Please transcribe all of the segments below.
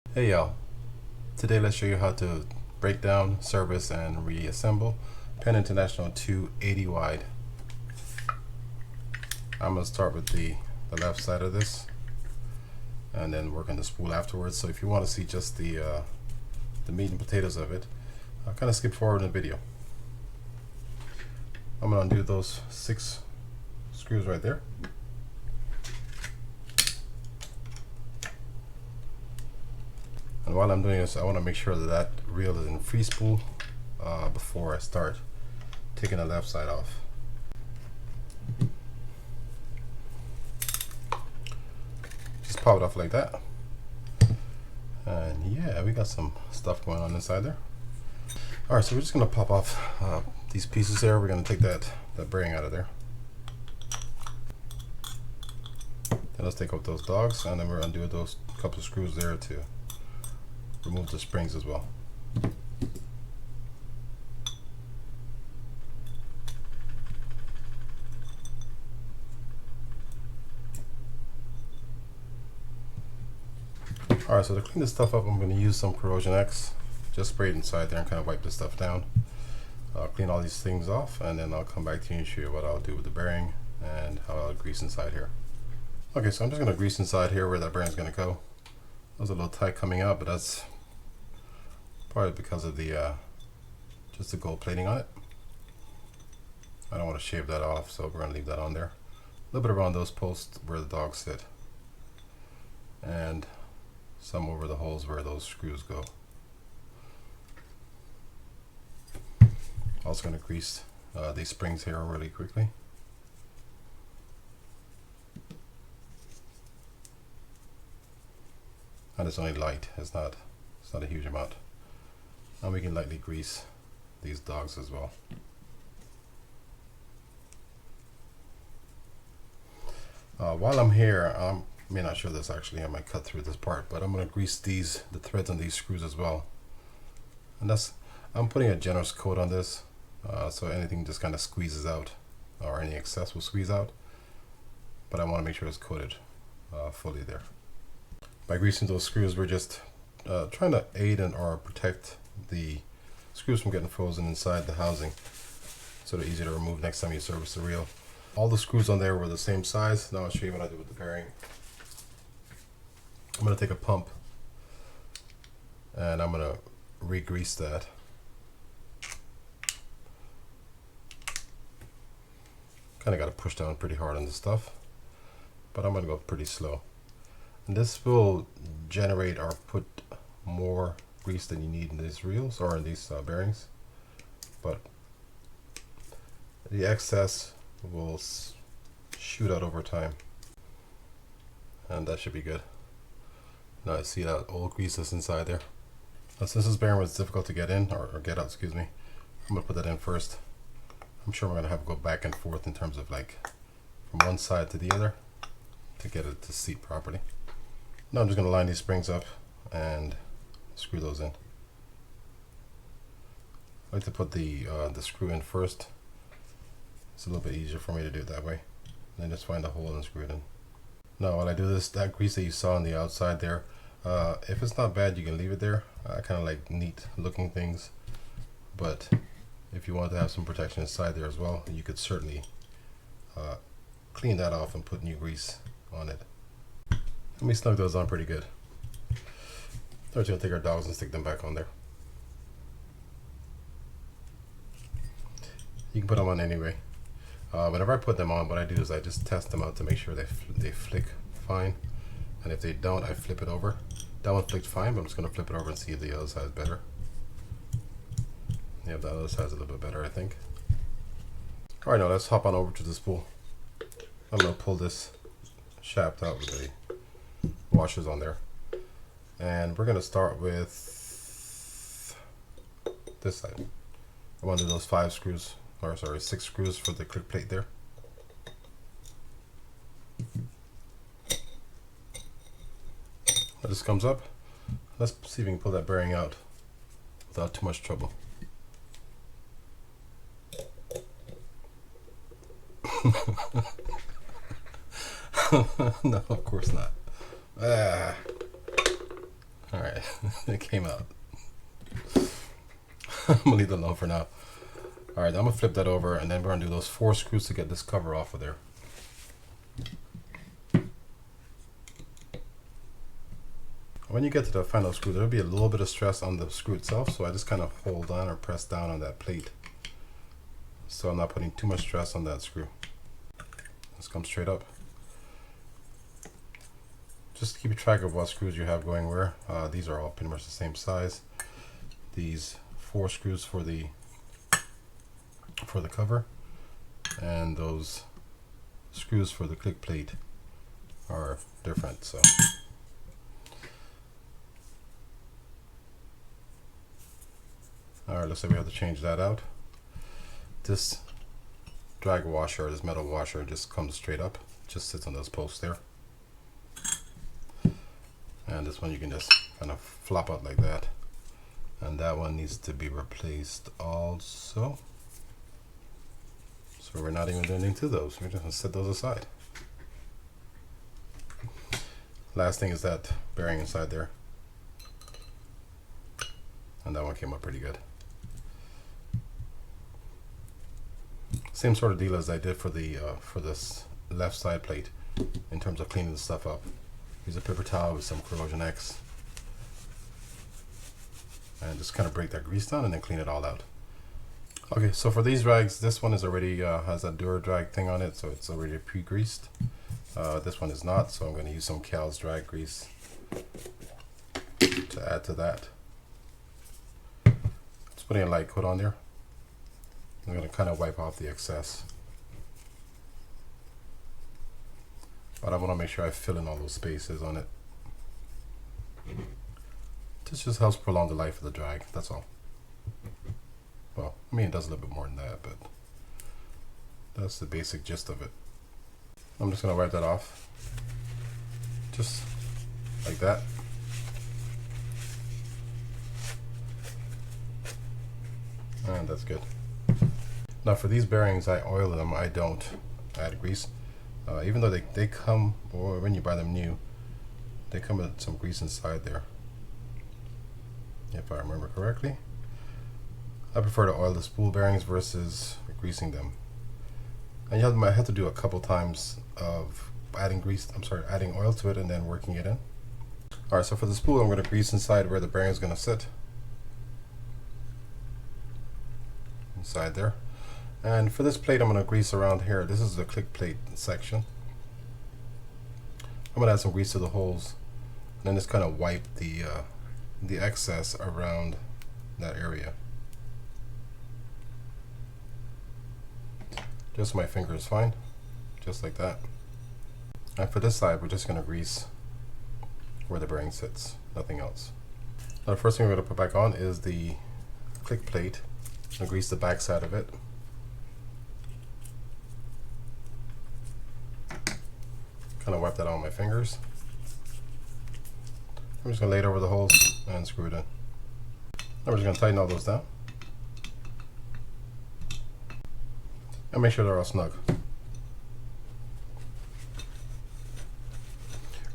Hey y'all, today let's show you how to break down, service, and reassemble Penn International II 80 wide. I'm going to start with the left side of this and then work on the spool afterwards. So if you want to see just the meat and potatoes of it, I'll kind of skip forward in the video. I'm going to undo those 6 screws right there. And while I'm doing this, I want to make sure that that reel is in free spool before I start taking the left side off. Just pop it off like that. And yeah, we got some stuff going on inside there. Alright, so we're just going to pop off these pieces there. We're going to take that bearing out of there. Then let's take out those dogs, and then we're going to do those couple of screws there to remove the springs as well. Alright, so to clean this stuff up, I'm going to use some Corrosion X. Just spray it inside there and kind of wipe this stuff down. I'll clean all these things off, and then I'll come back to you and show you what I'll do with the bearing and how I'll grease inside here. Okay, so I'm just going to grease inside here where that bearing is going to go. It was a little tight coming out, but that's probably because of the just the gold plating on it. I don't want to shave that off, so we're going to leave that on there. A little bit around those posts where the dogs sit, and some over the holes where those screws go. Also going to grease these springs here really quickly. And it's only light, it's not a huge amount. And we can lightly grease these dogs as well. While I'm here, I may not show this actually, I might cut through this part, but I'm going to grease the threads on these screws as well. And I'm putting a generous coat on this, so anything just kind of squeezes out, or any excess will squeeze out. But I want to make sure it's coated fully there. By greasing those screws, we're just trying to aid or protect the screws from getting frozen inside the housing, so they're easy to remove next time you service the reel. All the screws on there were the same size. Now I'll show you what I do with the bearing. I'm going to take a pump and I'm going to re-grease that. Kind of got to push down pretty hard on this stuff, but I'm going to go pretty slow. And this will generate or put more grease than you need in these reels or in these bearings, but the excess will shoot out over time, and that should be good. Now I see that old grease that's inside there. Now, since this bearing was difficult to get in or get out, excuse me, I'm gonna put that in first. I'm sure we're gonna have to go back and forth in terms of like from one side to the other to get it to seat properly. Now I'm just gonna line these springs up and screw those in. I like to put the screw in first. It's a little bit easier for me to do it that way. And then just find a hole and screw it in. Now while I do this, that grease that you saw on the outside there, if it's not bad, you can leave it there. I kind of like neat looking things, but if you want to have some protection inside there as well, you could certainly clean that off and put new grease on it. Let me snug those on pretty good. We're just going to take our dogs and stick them back on there. You can put them on anyway. Whenever I put them on, what I do is I just test them out to make sure they flick fine. And if they don't, I flip it over. That one flicked fine, but I'm just going to flip it over and see if the other side is better. Yeah, the other side is a little bit better, I think. Alright, now let's hop on over to the spool. I'm going to pull this shaft out with the washers on there. And we're going to start with this side. I want to do those 5 screws, or sorry, 6 screws for the click plate there. This comes up. Let's see if we can pull that bearing out without too much trouble. No, of course not. Alright, it came out. I'm gonna leave it alone for now. Alright, I'm gonna flip that over and then we're gonna do those 4 screws to get this cover off of there. When you get to the final screw, there'll be a little bit of stress on the screw itself, so I just kind of hold on or press down on that plate. So I'm not putting too much stress on that screw. Let's come straight up. Just keep track of what screws you have going where. These are all pretty much the same size. These 4 screws for the cover, and those screws for the click plate are different. So alright, looks like we have to change that out. This drag washer, or this metal washer, just comes straight up, just sits on those posts there. And this one you can just kind of flop out like that. And that one needs to be replaced also. So we're not even doing anything to those, we're just gonna set those aside. Last thing is that bearing inside there. And that one came up pretty good. Same sort of deal as I did for this left side plate in terms of cleaning the stuff up. Use a paper towel with some Corrosion X and just kind of break that grease down and then clean it all out. Okay, so for these rags, this one is already has that Dura drag thing on it, so it's already pre-greased. This one is not, so I'm going to use some Cal's drag grease to add to that. Just putting a light coat on there. I'm going to kind of wipe off the excess, but I want to make sure I fill in all those spaces on it. This just helps prolong the life of the drag, that's all. Well, I mean, it does a little bit more than that, but that's the basic gist of it. I'm just going to wipe that off, just like that. And that's good. Now for these bearings, I oil them, I don't add grease. Even though they come, or when you buy them new, they come with some grease inside there, if I remember correctly. I prefer to oil the spool bearings versus greasing them. And you might have to do a couple times of adding oil to it and then working it in. Alright, so for the spool, I'm going to grease inside where the bearing is going to sit. Inside there. And for this plate, I'm going to grease around here. This is the click plate section. I'm going to add some grease to the holes and then just kind of wipe the excess around that area. Just my finger is fine, just like that. And for this side, we're just going to grease where the bearing sits, nothing else. Now the first thing we're going to put back on is the click plate. I'm going to grease the back side of it. Kind of wipe that on my fingers. I'm just going to lay it over the holes and screw it in. Now we're just going to tighten all those down. And make sure they're all snug.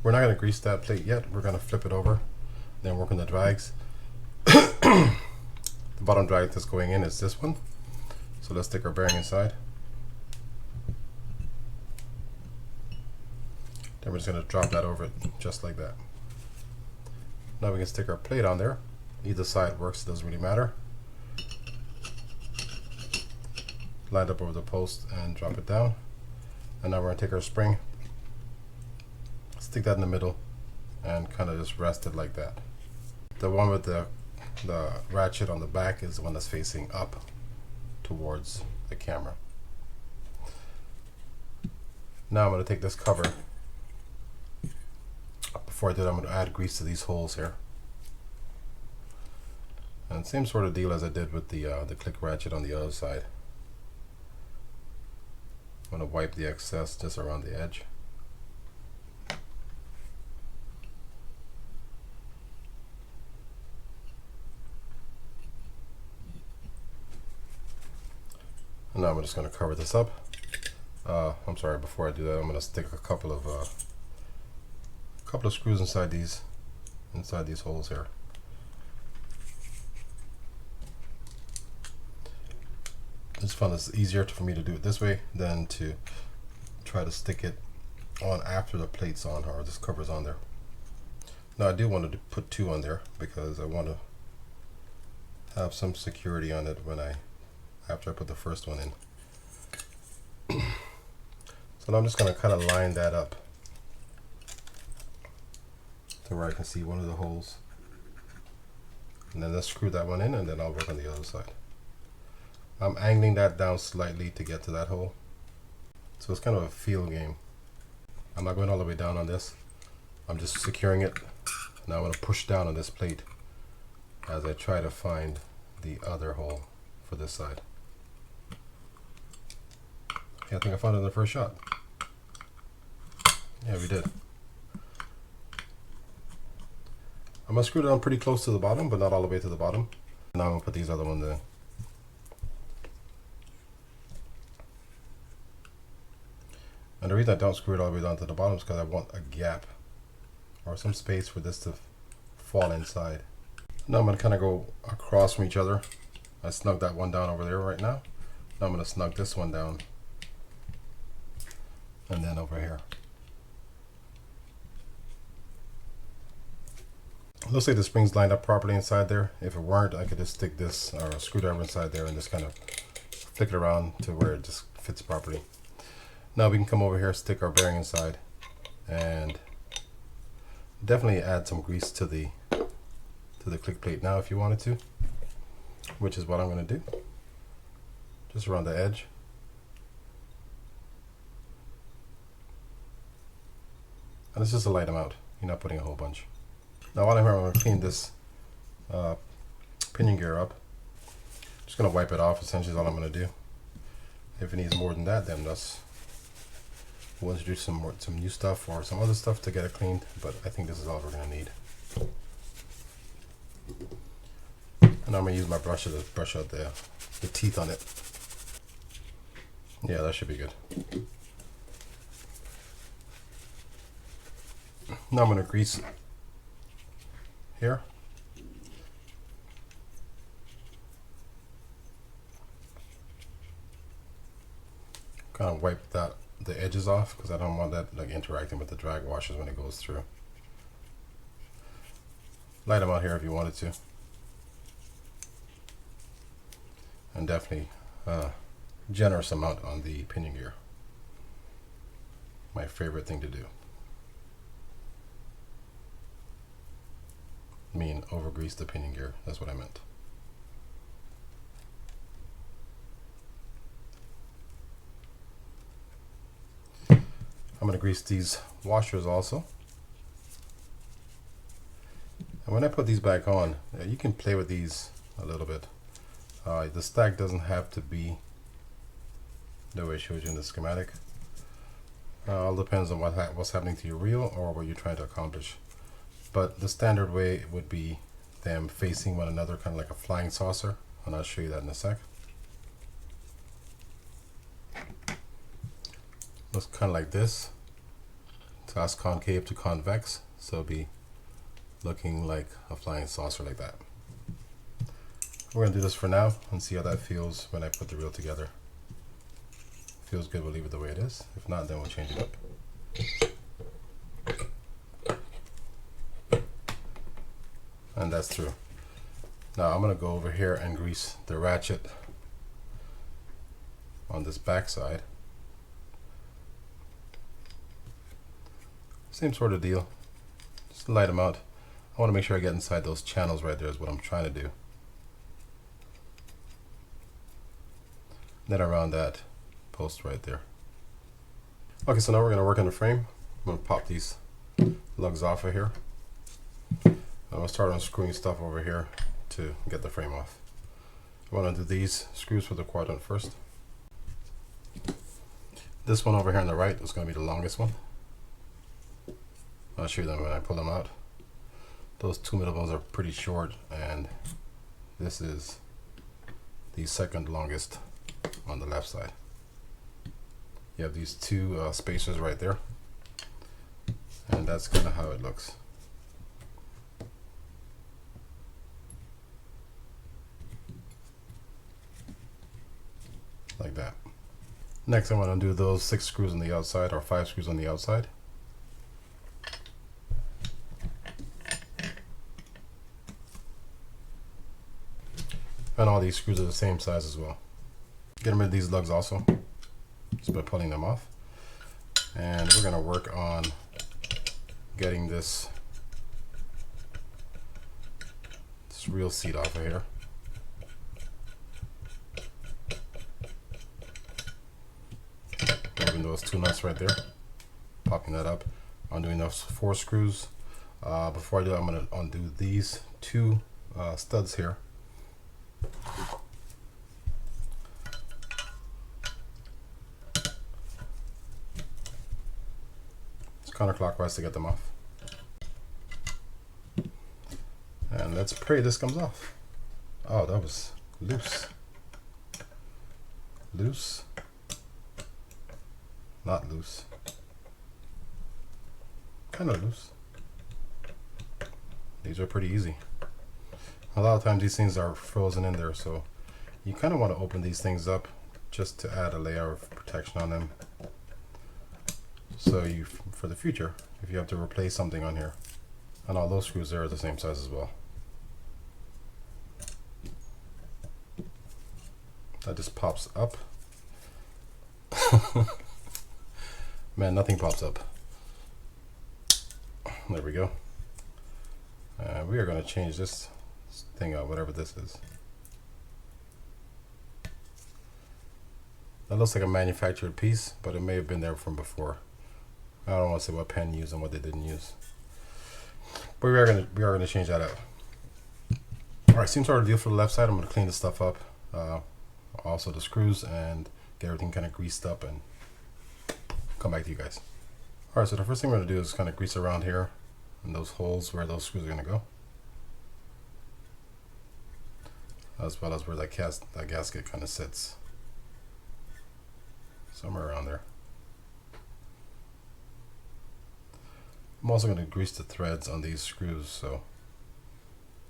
We're not going to grease that plate yet. We're going to flip it over, then work on the drags. The bottom drag that's going in is this one. So let's stick our bearing inside. Then we're just going to drop that over it just like that. Now we can stick our plate on there. Either side works, it doesn't really matter. Line up over the post and drop it down. And now we're going to take our spring, stick that in the middle, and kind of just rest it like that. The one with the ratchet on the back is the one that's facing up towards the camera. Now I'm going to take this cover. Before I do that, I'm going to add grease to these holes here. And same sort of deal as I did with the click ratchet on the other side. I'm going to wipe the excess just around the edge. And now I'm just going to cover this up. I'm sorry, before I do that, I'm going to stick a couple of screws inside these inside these holes here. I just found it's easier for me to do it this way than to try to stick it on after the plate's on or this cover's on there. Now I do want to put 2 on there because I want to have some security on it when after I put the first one in. So now I'm just going to kind of line that up to where I can see one of the holes, and then let's screw that one in, and then I'll work on the other side. I'm angling that down slightly to get to that hole, so it's kind of a feel game. I'm not going all the way down on this. I'm just securing it. Now I'm going to push down on this plate as I try to find the other hole for this side. Yeah, I think I found it in the first shot. Yeah, we did. I'm going to screw it down pretty close to the bottom, but not all the way to the bottom. Now I'm going to put these other ones in. And the reason I don't screw it all the way down to the bottom is because I want a gap or some space for this to fall inside. Now I'm going to kind of go across from each other. I snug that one down over there right now. Now I'm going to snug this one down. And then over here. Looks like the spring's lined up properly inside there. If it weren't, I could just stick this or a screwdriver inside there and just kind of flick it around to where it just fits properly. Now we can come over here, stick our bearing inside, and definitely add some grease to the click plate now if you wanted to, which is what I'm going to do. Just around the edge. And it's just a light amount. You're not putting a whole bunch. Now while I'm here, I'm going to clean this pinion gear up. Just going to wipe it off, essentially is all I'm going to do. If it needs more than that, then we'll introduce some new stuff or some other stuff to get it cleaned, but I think this is all we're going to need. And I'm going to use my brush to brush out the teeth on it. Yeah, that should be good. Now I'm going to grease here. Kind of wipe the edges off because I don't want that like interacting with the drag washers when it goes through. Light them out here if you wanted to. And definitely generous amount on the pinion gear. My favorite thing to do. I mean, over grease the pinion gear, that's what I meant. I'm going to grease these washers also. And when I put these back on, you can play with these a little bit. The stack doesn't have to be the way I showed you in the schematic. All depends on what's happening to your reel or what you're trying to accomplish. But the standard way would be them facing one another, kind of like a flying saucer, and I'll show you that in a sec. Looks kind of like this. That's concave to convex, so it'll be looking like a flying saucer like that. We're going to do this for now and see how that feels when I put the reel together. Feels good, we'll leave it the way it is. If not, then we'll change it up. And that's through. Now I'm going to go over here and grease the ratchet on this back side. Same sort of deal, just a light amount. I want to make sure I get inside those channels right there is what I'm trying to do. Then around that post right there. Okay, so now we're going to work on the frame. I'm going to pop these lugs off of here. I'm going to start unscrewing stuff over here to get the frame off. I want to do these screws for the quadrant first. This one over here on the right is going to be the longest one. I'll show you them when I pull them out. Those two middle ones are pretty short, and this is the second longest on the left side. You have these two spacers right there, and that's kind of how it looks. like that. Next I'm going to do those 6 screws on the outside, or 5 screws on the outside. And all these screws are the same size as well. Get rid of these lugs also, just by pulling them off. And we're going to work on getting this reel seat off of here. Removing those 2 nuts right there, popping that up, undoing those 4 screws. Before I do that, I'm going to undo these 2 studs here. It's counterclockwise to get them off. And let's pray this comes off. Oh, that was loose. Loose. Not loose. Kind of loose. These are pretty easy. A lot of times these things are frozen in there, so you kind of want to open these things up just to add a layer of protection on them. So you, for the future, if you have to replace something on here, and all those screws there are the same size as well. That just pops up. Man, nothing pops up. There we go. We are going to change this thing out, whatever this is. That looks like a manufactured piece, but it may have been there from before. I don't want to say what Penn used and what they didn't use. But we are going to change that out. All right, same sort of deal for the left side. I'm going to clean this stuff up. Also the screws, and get everything kind of greased up and come back to you guys. Alright, so the first thing we're going to do is kind of grease around here and those holes where those screws are going to go, as well as where that gasket kind of sits, somewhere around there. I'm also going to grease the threads on these screws, so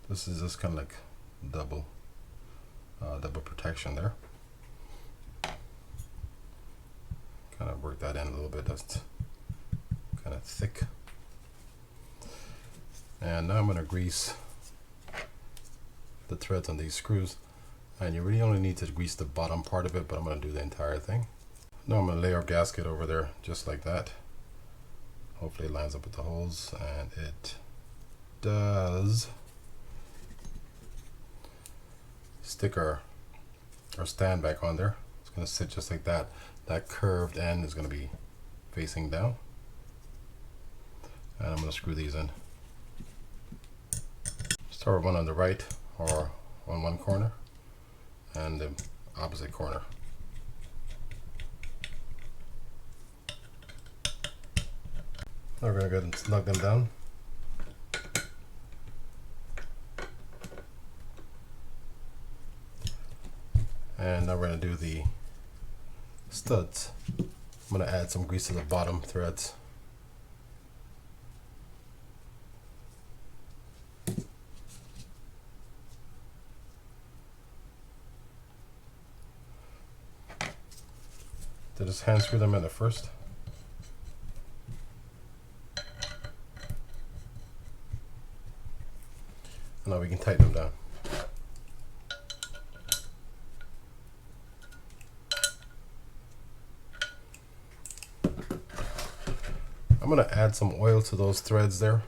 this is just kind of like double protection there. Kind of work that in a little bit. That's kind of thick. And now I'm going to grease the threads on these screws, and you really only need to grease the bottom part of it, but I'm going to do the entire thing. Now I'm going to lay our gasket over there just like that. Hopefully it lines up with the holes, and it does. Stick our stand back on there. It's going to sit just like that. That curved end is going to be facing down, and I'm going to screw these in. Start with one on the right, or on one corner, and the opposite corner. Now we're going to go ahead and snug them down. And now we're going to do the studs. I'm going to add some grease to the bottom threads. To just hand screw them in at first. And now we can tighten them down. I'm going to add some oil to those threads there.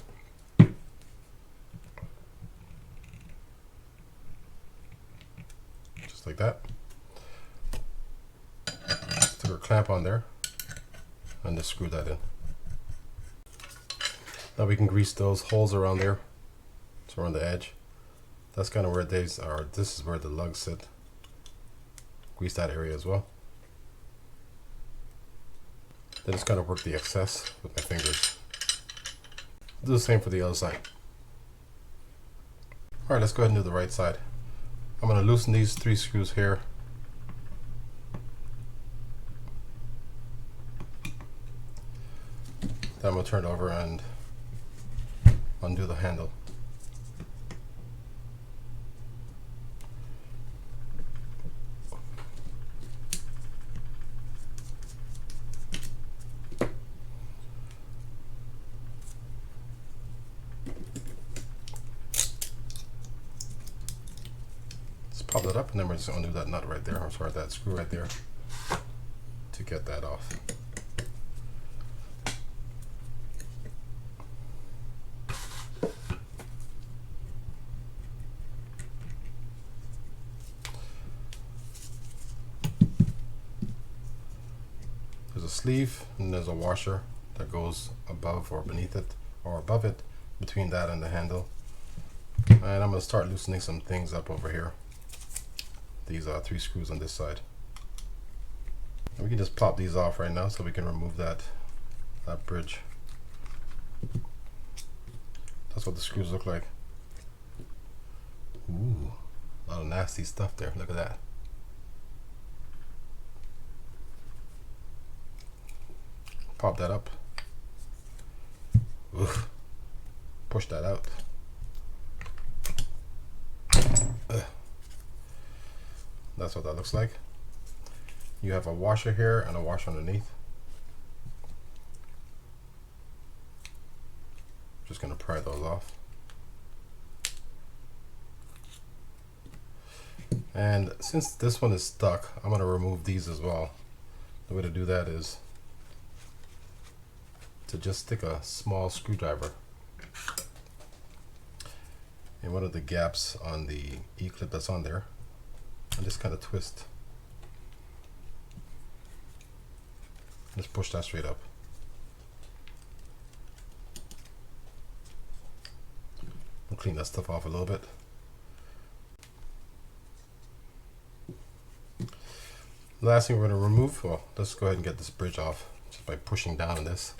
Just like that. Stick our clamp on there and just screw that in. Now we can grease those holes around there. So around the edge. That's kind of where these are. This is where the lugs sit. Grease that area as well. Then just kind of work the excess with my fingers. Do the same for the other side. Alright, let's go ahead and do the right side. I'm going to loosen these 3 screws here. Then I'm going to turn it over and undo the handle. Just pop that up, and then we're just undo that nut right there, or sorry, that screw right there, to get that off. There's a sleeve and there's a washer that goes above or beneath it, or above it, between that and the handle. And I'm going to start loosening some things up over here. These are 3 screws on this side. And we can just pop these off right now so we can remove that bridge. That's what the screws look like. Ooh, a lot of nasty stuff there. Look at that. Pop that up. Oof. Push that out. That's what that looks like. You have a washer here and a washer underneath. Just gonna pry those off. And since this one is stuck, I'm gonna remove these as well. The way to do that is to just stick a small screwdriver in one of the gaps on the E-clip that's on there, and just kind of twist. Just push that straight up. We'll clean that stuff off a little bit. The last thing we're going to remove, well, let's go ahead and get this bridge off just by pushing down on this.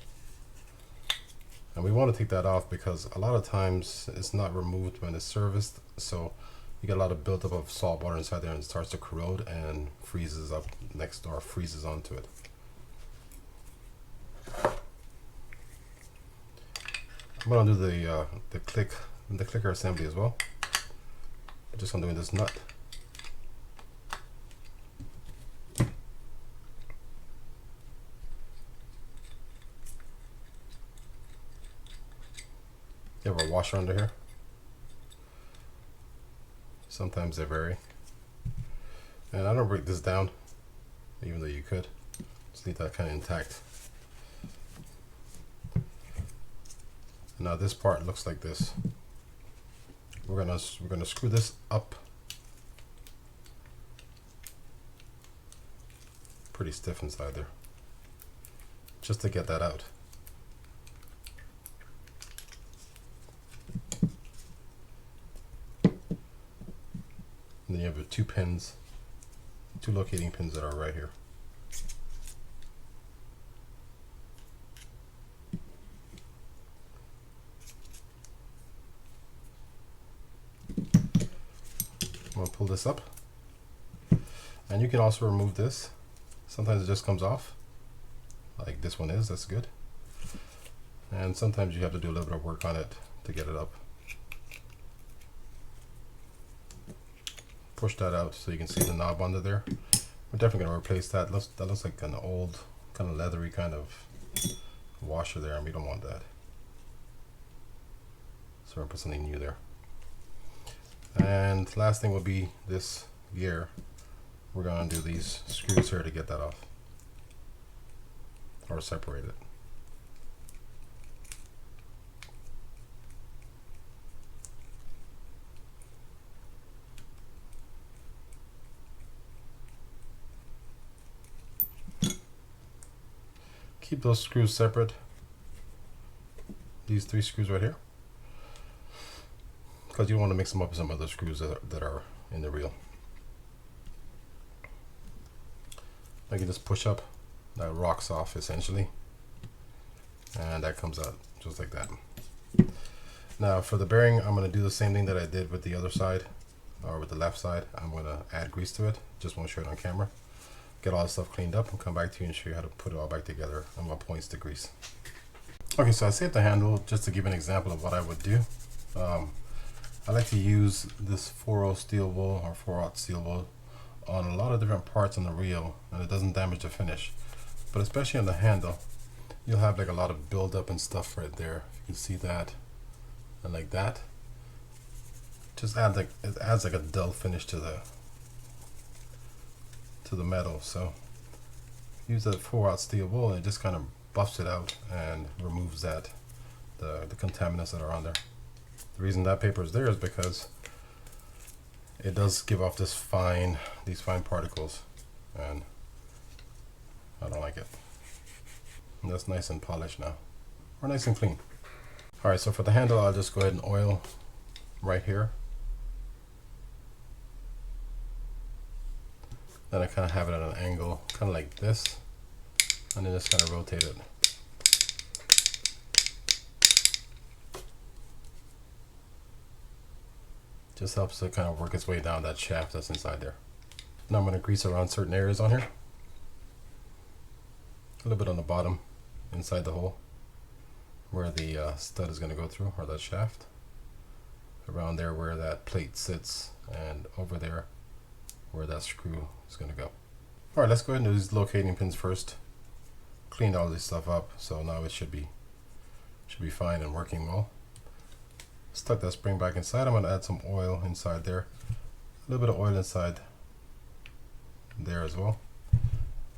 And we want to take that off because a lot of times it's not removed when it's serviced, so you get a lot of buildup of salt water inside there and it starts to corrode and freezes up next door, freezes onto it. I'm going to do the clicker assembly as well. Just undoing this nut. You have a washer under here. Sometimes they vary. And I don't break this down, even though you could. Just leave that kind of intact. Now this part looks like this. We're gonna screw this up. Pretty stiff inside there. Just to get that out. And then you have your 2 pins, 2 locating pins that are right here. I'm going to pull this up, and you can also remove this. Sometimes it just comes off, like this one is, that's good. And sometimes you have to do a little bit of work on it to get it up. Push that out so you can see the knob under there. We're definitely going to replace that. That looks like an old, kind of leathery kind of washer there, and we don't want that. So we're going to put something new there. And last thing will be this gear. We're going to do these screws here to get that off, or separate it. Keep those screws separate. These 3 screws right here, because you don't want to mix them up with some other screws that are in the reel. I can just push up, that rocks off essentially, and that comes out just like that. Now for the bearing, I'm going to do the same thing that I did with the other side, or with the left side. I'm going to add grease to it. Just won't show it on camera. Get all the stuff cleaned up and come back to you and show you how to put it all back together and what points to grease. Okay, so I saved the handle just to give an example of what I would do. I like to use this 4/0 steel wool or 4/0 steel wool on a lot of different parts on the reel, and it doesn't damage the finish. But especially on the handle, you'll have like a lot of buildup and stuff right there. You can see that, and like that. just add like it adds like a dull finish to the metal. So use a 4-aught steel wool and it just kind of buffs it out and removes that the contaminants that are on there. The reason that paper is there is because it does give off these fine particles, and I don't like it. And that's nice and polished now, or nice and clean. All right, so for the handle, I'll just go ahead and oil right here. Then I kind of have it at an angle, kind of like this, and then just kind of rotate it. Just helps to kind of work its way down that shaft that's inside there. Now I'm going to grease around certain areas on here. A little bit on the bottom, inside the hole, where the stud is going to go through, or that shaft. Around there where that plate sits, and over there where that screw is going to go. Alright, let's go ahead and do these locating pins first. Cleaned all this stuff up, so now it should be fine and working well. Stuck that spring back inside. I'm going to add some oil inside there. A little bit of oil inside there as well.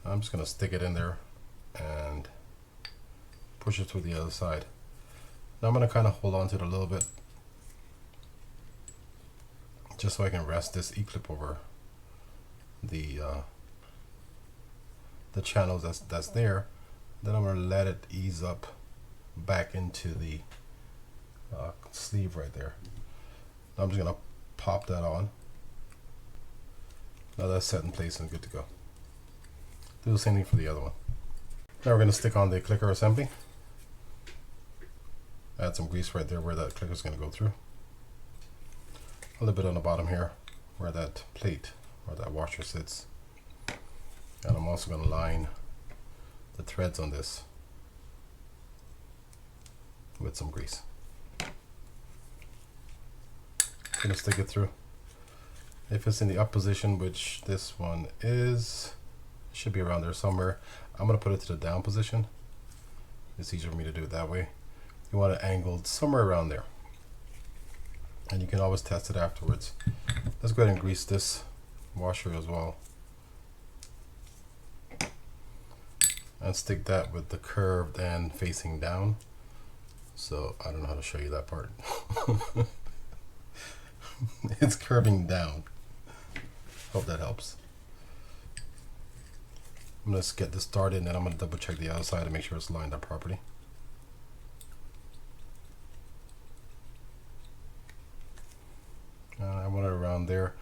I'm just going to stick it in there and push it to the other side. Now I'm going to kind of hold on to it a little bit, just so I can rest this E-clip over the channels that's there. Then I'm going to let it ease up back into the sleeve right there. Now I'm just going to pop that on. Now that's set in place and good to go. Do the same thing for the other one. Now we're going to stick on the clicker assembly. Add some grease right there where that clicker is going to go through. A little bit on the bottom here where that plate or that washer sits. And I'm also going to line the threads on this with some grease. Gonna stick it through. If it's in the up position, which this one is, should be around there somewhere, I'm gonna put it to the down position. It's easier for me to do it that way. You want it angled somewhere around there, and you can always test it afterwards. Let's go ahead and grease this washer as well, and stick that with the curved end facing down. So I don't know how to show you that part. It's curving down. Hope that helps. I'm going to get this started, and then I'm going to double check the other side to make sure it's lined up properly. I want it around there.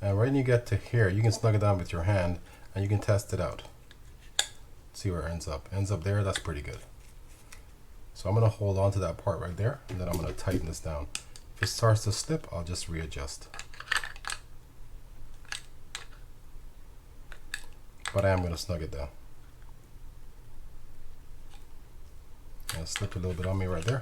And right when you get to here, you can snug it down with your hand and you can test it out. See where it ends up. Ends up there, that's pretty good. So I'm going to hold on to that part right there, and then I'm going to tighten this down. If it starts to slip, I'll just readjust. But I am going to snug it down. And it slipped a little bit on me right there.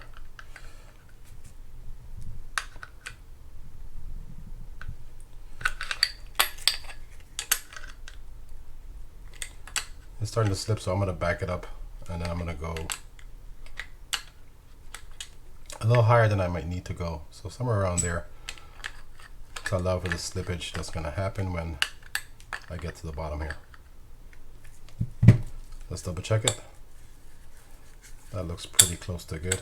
It's starting to slip, so I'm going to back it up, and then I'm going to go a little higher than I might need to go. So somewhere around there to allow for the slippage that's going to happen when I get to the bottom here. Let's double check it. That looks pretty close to good,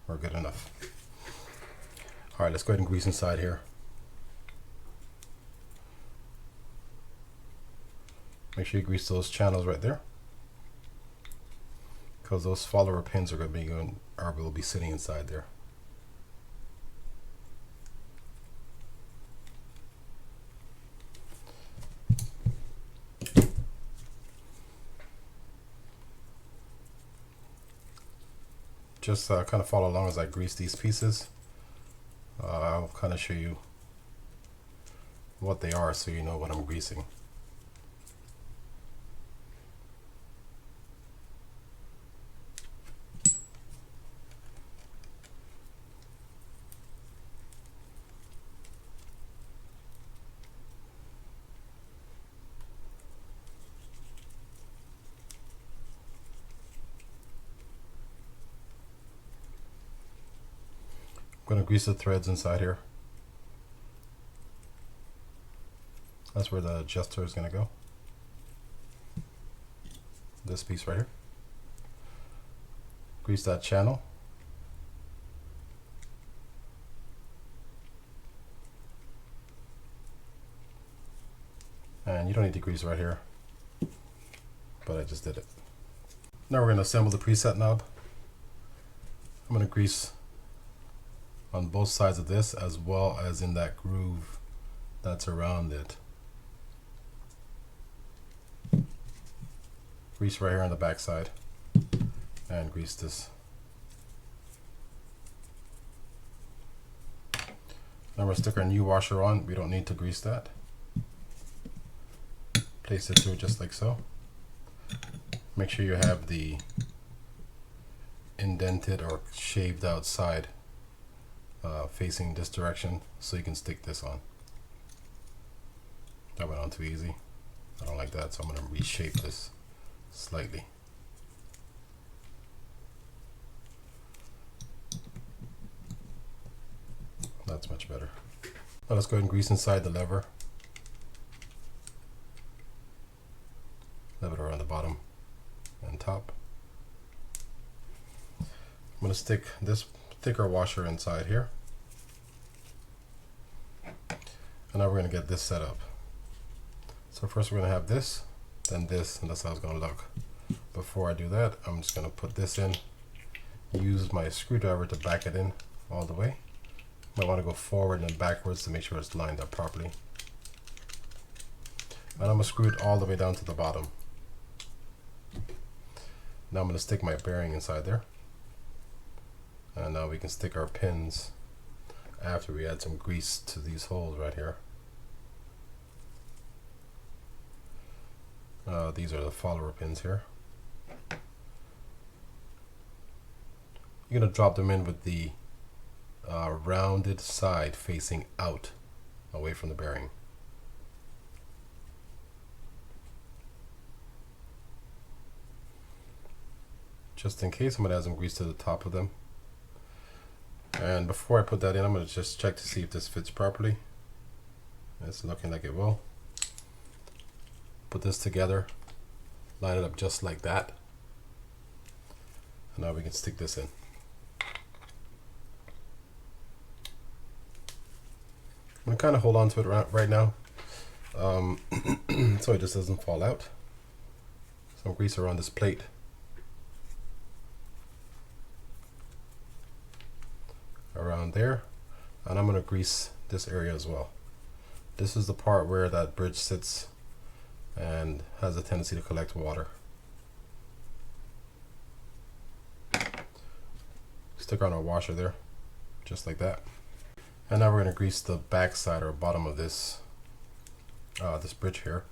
or good enough. All right, let's go ahead and grease inside here. Make sure you grease those channels right there, because those follower pins are going to be will be sitting inside there. Just kind of follow along as I grease these pieces. I'll kind of show you what they are so you know what I'm greasing. I'm going to grease the threads inside here. That's where the adjuster is going to go. This piece right here. Grease that channel. And you don't need to grease right here, but I just did it. Now we're going to assemble the preset knob. I'm going to grease on both sides of this as well as in that groove that's around it. Grease right here on the back side and grease this. Now we're going to stick our new washer on. We don't need to grease that. Place it through just like so. Make sure you have the indented or shaved out side facing this direction so you can stick this on. That went on too easy. I don't like that, so I'm going to reshape this slightly. That's much better. Now let's go ahead and grease inside the lever. Lever around the bottom and top. I'm going to stick this thicker washer inside here. And now we're going to get this set up. So first we're going to have this, then this, and that's how it's going to look. Before I do that, I'm just going to put this in, use my screwdriver to back it in all the way. Might want to go forward and backwards to make sure it's lined up properly. And I'm going to screw it all the way down to the bottom. Now I'm going to stick my bearing inside there. And now we can stick our pins after we add some grease to these holes right here. These are the follower pins here. You're going to drop them in with the rounded side facing out, away from the bearing. Just in case, I'm going to add some grease to the top of them. And before I put that in, I'm going to just check to see if this fits properly. It's looking like it will. Put this together, line it up just like that. And now we can stick this in. I'm going to kind of hold on to it right now so it just doesn't fall out. Some grease around this plate. Around there, and I'm going to grease this area as well. This is the part where that bridge sits and has a tendency to collect water. Stick on our washer there, just like that. And now we're going to grease the back side or bottom of this this bridge here,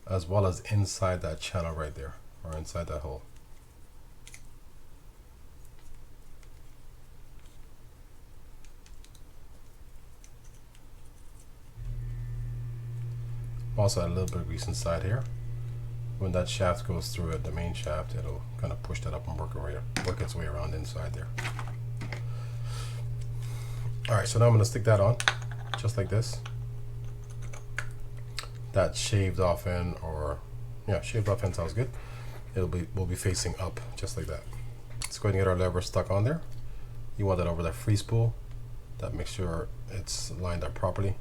as well as inside that channel right there, or inside that hole. Also add a little bit of grease inside here. When that shaft goes through it, the main shaft, it'll kind of push that up and work its way around inside there. Alright, so now I'm going to stick that on, just like this. That shaved off end, or yeah, shaved off end sounds good. We'll be facing up, just like that. Let's go ahead and get our lever stuck on there. You want that over that free spool. That makes sure it's lined up properly.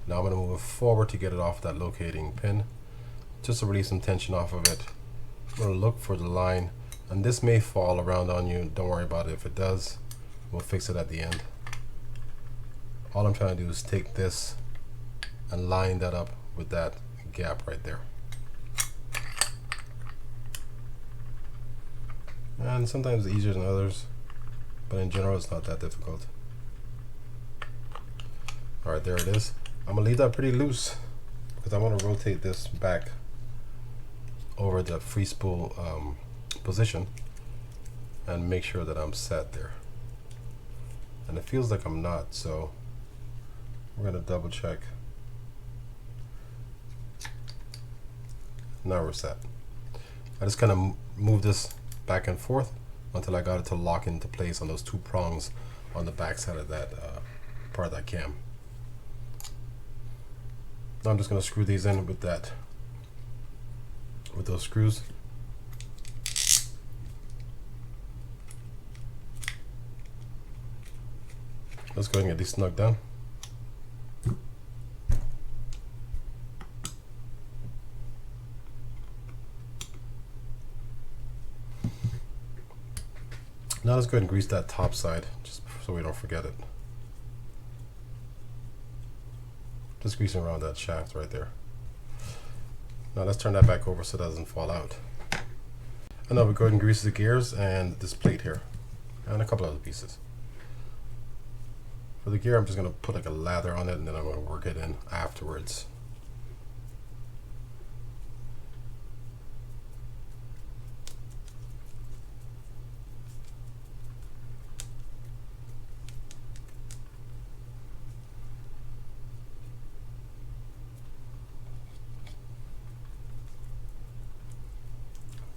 Now I'm going to move it forward to get it off that locating pin, just to release some tension off of it. I'm going to look for the line, and this may fall around on you. Don't worry about it. If it does, we'll fix it at the end. All I'm trying to do is take this and line that up with that gap right there. And sometimes it's easier than others, but in general it's not that difficult. Alright, there it is. I'm going to leave that pretty loose because I want to rotate this back over the free spool position and make sure that I'm set there. And it feels like I'm not, so we're going to double check. Now we're set. I just kind of move this back and forth until I got it to lock into place on those two prongs on the back side of that part of that cam. Now I'm just going to screw these in with those screws. Let's go ahead and get these snug down. Now let's go ahead and grease that top side, just so we don't forget it. Just greasing around that shaft right there. Now let's turn that back over so it doesn't fall out. And now we go ahead and grease the gears and this plate here, and a couple other pieces. For the gear, I'm just going to put like a lather on it, and then I'm going to work it in afterwards.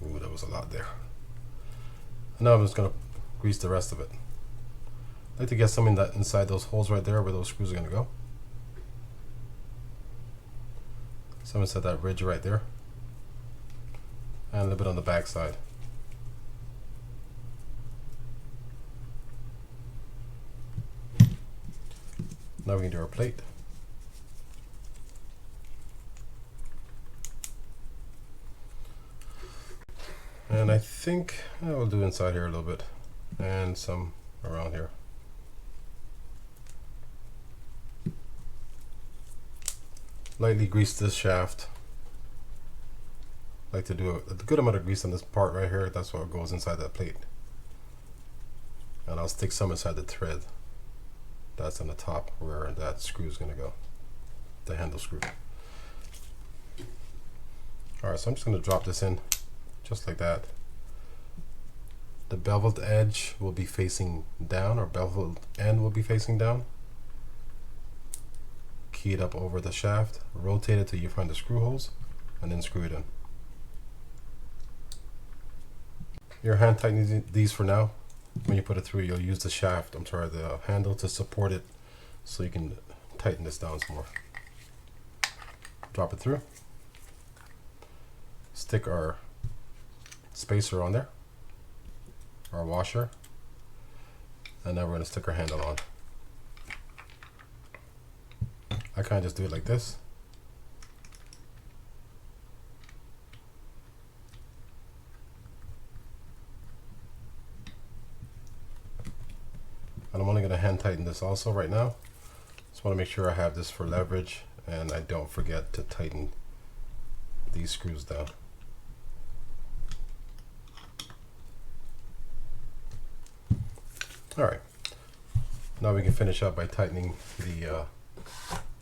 Ooh, that was a lot there. And now I'm just going to grease the rest of it. I like to get some in that inside those holes right there where those screws are going to go. Some inside that ridge right there. And a little bit on the back side. Now we can do our plate. And I think I will do inside here a little bit, and some around here. Lightly grease this shaft. Like to do a good amount of grease on this part right here. That's what goes inside that plate. And I'll stick some inside the thread. That's on the top where that screw is going to go. The handle screw. Alright, so I'm just going to drop this in just like that. The beveled edge will be facing down, or beveled end will be facing down. Key it up over the shaft, rotate it till you find the screw holes, and then screw it in. You're hand tightening these for now. When you put it through, you'll use the handle to support it, so you can tighten this down some more. Drop it through. Stick our spacer on there, our washer, and now we're going to stick our handle on. I kind of just do it like this. And I'm only going to hand tighten this also right now. Just want to make sure I have this for leverage and I don't forget to tighten these screws down. Alright, now we can finish up by tightening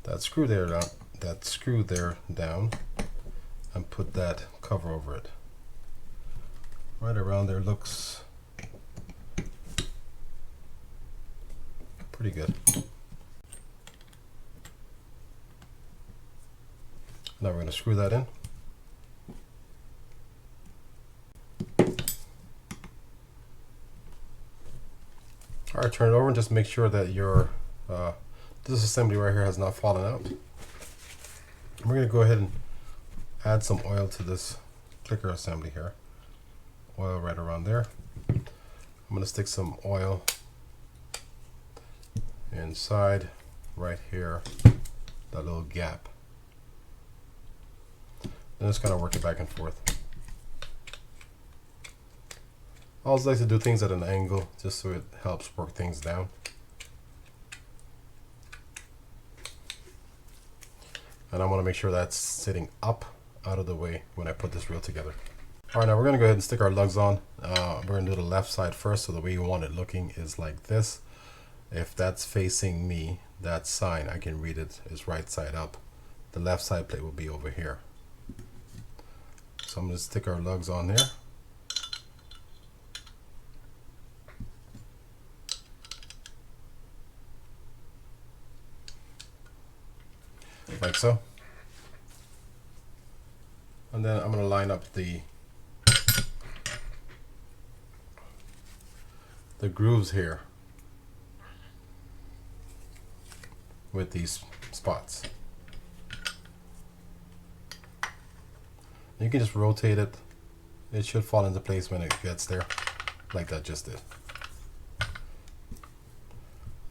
that screw there down and put that cover over it. Right around there looks pretty good. Now we're going to screw that in. Alright, turn it over and just make sure that your this assembly right here has not fallen out. We're going to go ahead and add some oil to this clicker assembly here. Oil right around there. I'm going to stick some oil inside right here, that little gap. Then just kind of work it back and forth. I always like to do things at an angle just so it helps work things down. And I want to make sure that's sitting up out of the way when I put this reel together. Alright, now we're going to go ahead and stick our lugs on. We're going to do the left side first, so the way you want it looking is like this. If that's facing me, that sign, I can read it, is right side up. The left side plate will be over here. So I'm going to stick our lugs on there. Like so. And then I'm going to line up the grooves here with these spots. You can just rotate it. It should fall into place when it gets there, like that just did.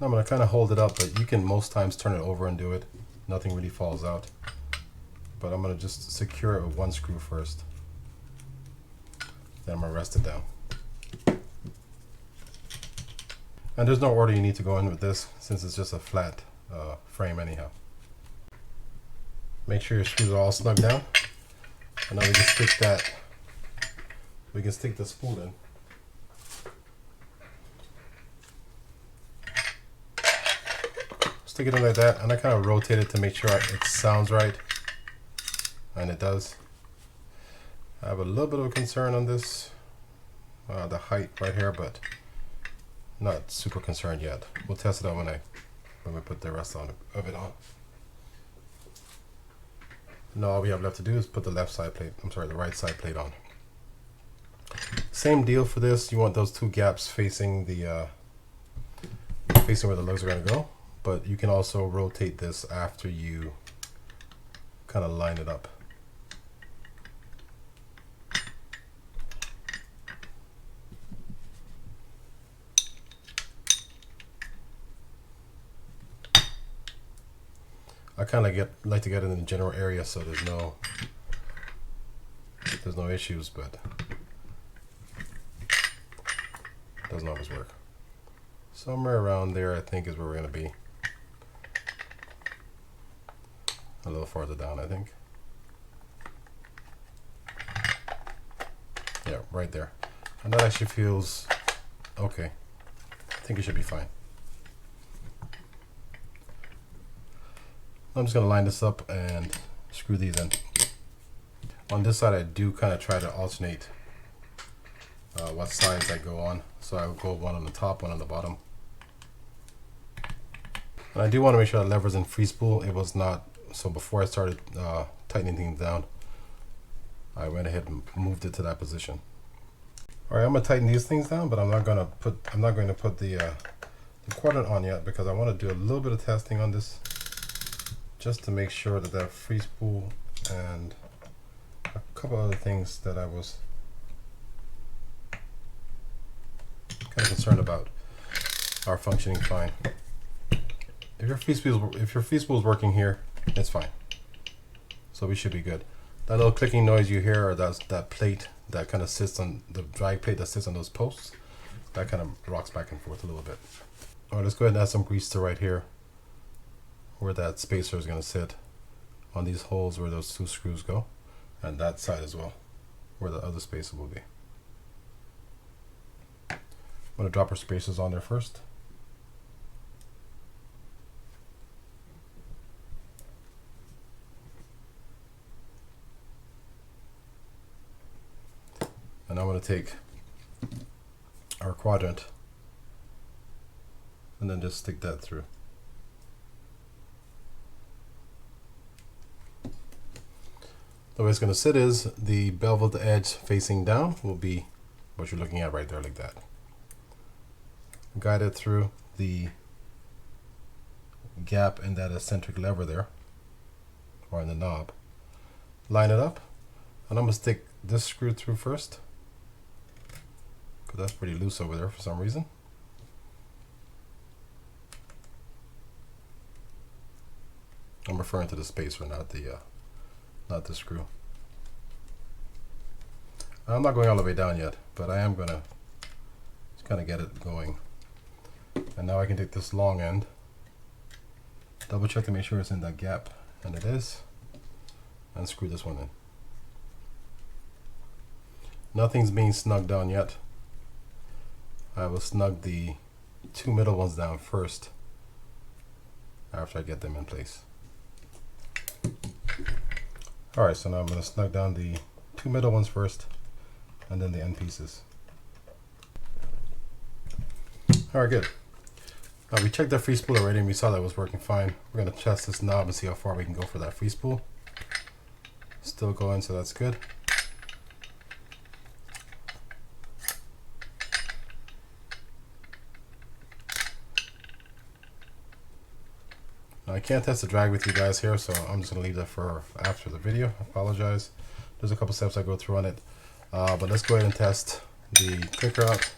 I'm going to kind of hold it up, but you can most times turn it over and do it. Nothing really falls out. But I'm going to just secure it with one screw first. Then I'm going to rest it down. And there's no order you need to go in with this, since it's just a flat frame anyhow. Make sure your screws are all snug down. And now we can stick the spool in. Stick it in like that, and I kind of rotate it to make sure it sounds right. And it does. I have a little bit of a concern on this, the height right here, but not super concerned yet. We'll test it out when we put the rest of it on. Now all we have left to do is put the right side plate on. Same deal for this. You want those two gaps facing where the lugs are going to go, but you can also rotate this after you kind of line it up. I kind of like to get it in the general area so there's no issues, but it doesn't always work. Somewhere around there I think is where we're going to be. A little farther down, I think. Yeah, right there. And that actually feels okay. I think it should be fine. I'm just going to line this up and screw these in. On this side I do kind of try to alternate what sides I go on. So I will go one on the top, one on the bottom. And I do want to make sure that lever's in free spool. It was not, so before I started tightening things down, I went ahead and moved it to that position. Alright, I'm going to tighten these things down, but I'm not going to put the quadrant on yet because I want to do a little bit of testing on this, just to make sure that free spool and a couple other things that I was kind of concerned about are functioning fine. If your free spool is working here, it's fine. So we should be good. That little clicking noise you hear, or that plate that kind of sits on the drag plate that sits on those posts, that kind of rocks back and forth a little bit. All right, let's go ahead and add some grease to right here, where that spacer is going to sit, on these holes where those two screws go, and that side as well, where the other spacer will be. I'm going to drop our spacers on there first. And I'm going to take our quadrant and then just stick that through. The way it's going to sit is the beveled edge facing down will be what you're looking at right there, like that. Guide it through the gap in that eccentric lever there, or in the knob. Line it up, and I'm going to stick this screw through first, because that's pretty loose over there for some reason. I'm referring to the spacer, not the screw. I'm not going all the way down yet, but I am going to just kind of get it going. And now I can take this long end, double check to make sure it's in that gap, and it is, and screw this one in. Nothing's being snugged down yet. I will snug the two middle ones down first after I get them in place. Alright, so now I'm going to snug down the two middle ones first, and then the end pieces. Alright, good. Now we checked that free spool already and we saw that it was working fine. We're going to test this knob and see how far we can go for that free spool. Still going, so that's good. Now I can't test the drag with you guys here, so I'm just going to leave that for after the video. I apologize. There's a couple steps I go through on it. But let's go ahead and test the clicker out.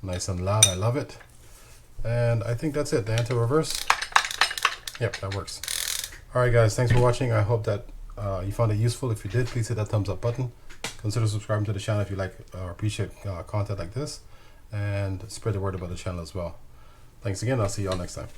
Nice and loud, I love it. And I think that's it, the anti-reverse. Yep, that works. Alright guys, thanks for watching. I hope that you found it useful. If you did, please hit that thumbs up button. Consider subscribing to the channel if you like or appreciate content like this. And spread the word about the channel as well. Thanks again, I'll see you all next time.